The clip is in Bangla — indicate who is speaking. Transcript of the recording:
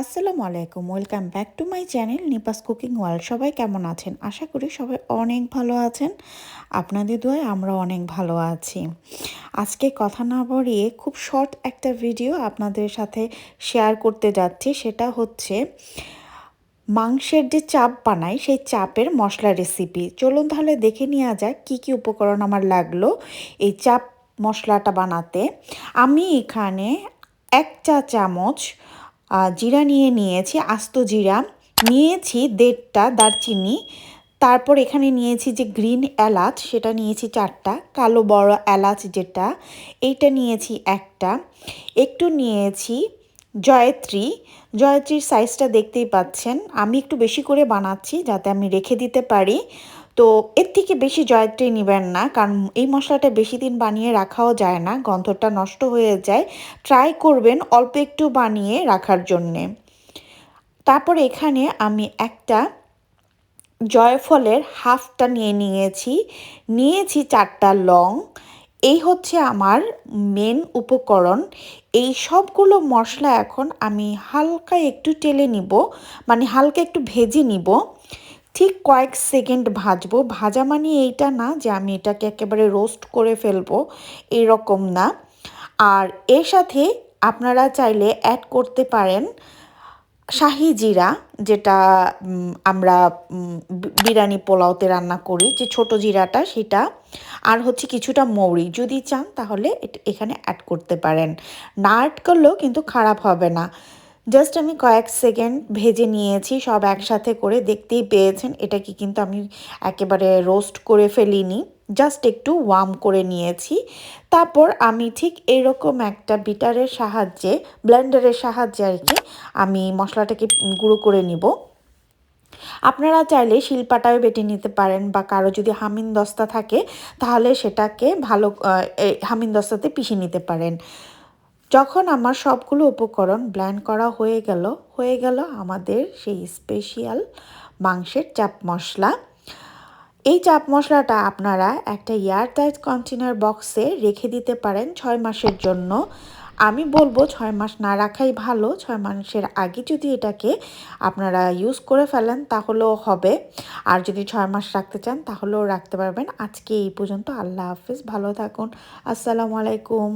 Speaker 1: আসসালামু আলাইকুম, welcome back to my channel নিপাস cooking world. সবাই কেমন আছেন? আশা করি সবাই অনেক ভালো আছেন। আপনাদের দোয়ায় আমরা অনেক ভালো আছি। আজকে কথা না বাড়িয়ে খুব শর্ট একটা ভিডিও আপনাদের সাথে শেয়ার করতে যাচ্ছি। সেটা হচ্ছে মাংসের যে চাপ বানাই সেই চাপের মশলা রেসিপি। চলুন তাহলে দেখে নেওয়া যাক কী কী উপকরণ আমার লাগলো এই চাপ মশলাটা বানাতে। আমি এখানে 1 চা চামচ জিরা নিয়েছি, আস্ত জিরা নিয়েছি, 1.5টা দারচিনি, তারপর এখানে নিয়েছি যে গ্রিন এলাচ সেটা নিয়েছি 4টা, কালো বড় এলাচ যেটা এইটা নিয়েছি 1টা, একটু নিয়েছি জয়ত্রীর সাইজটা দেখতেই পাচ্ছেন। আমি একটু বেশি করে বানাচ্ছি যাতে আমি রেখে দিতে পারি। তো এর থেকে বেশি জয়ত্রী নেবেন না, কারণ এই মশলাটা বেশি দিন বানিয়ে রাখাও যায় না, গন্ধটা নষ্ট হয়ে যায়। ট্রাই করবেন অল্প একটু বানিয়ে রাখার জন্যে। তারপর এখানে আমি একটা জয়ফলের হাফটা নিয়েছি 4টা লং। এই হচ্ছে আমার মেন উপকরণ। এই সবগুলো মশলা এখন আমি হালকা একটু টেলে নিব, মানে হালকা একটু ভেজে নিব। ঠিক কয়েক সেকেন্ড ভাজবো। ভাজা মানে এইটা না যে আমি এটাকে একেবারে রোস্ট করে ফেলবো, এরকম না। আর এর সাথে আপনারা চাইলে অ্যাড করতে পারেন শাহি জিরা, যেটা আমরা বিরিয়ানি পোলাওতে রান্না করি, যে ছোট জিরাটা সেটা। আর হচ্ছে কিছুটা মৌরি, যদি চান তাহলে এখানে অ্যাড করতে পারেন। না অ্যাড করলেও কিন্তু খারাপ হবে না। জাস্ট আমি কয়েক সেকেন্ড ভেজে নিয়েছি সব একসাথে করে, দেখতেই পেয়েছেন। এটাকে কিন্তু আমি একেবারে রোস্ট করে ফেলিনি, জাস্ট একটু ওয়ার্ম করে নিয়েছি। তারপর আমি ঠিক এইরকম একটা ব্লেন্ডারের সাহায্যে আর কি আমি মশলাটাকে গুঁড়ো করে নিব। আপনারা চাইলে শিলপাটায় বেটে নিতে পারেন, বা কারো যদি হামিনদস্তা থাকে তাহলে সেটাকে ভালো হামিনদস্তাতে পিষে নিতে পারেন। যখন আমার সবগুলো উপকরণ ব্লেন্ড করা হয়ে গেল আমাদের সেই স্পেশাল মাংসের চাপ মশলা। এই চাপ মশলাটা আপনারা একটা এয়ারটাইট কন্টেনার বক্সে রেখে দিতে পারেন 6 মাসের জন্য। আমি বলবো 6 মাস না রাখাই ভালো। 6 মাসের আগে যদি এটাকে আপনারা ইউজ করে ফেলেন তাহলেও হবে, আর যদি 6 মাস রাখতে চান তাহলেও রাখতে পারবেন। আজকে এই পর্যন্ত। আল্লাহ হাফেজ, ভালো থাকুন। আসসালামু আলাইকুম।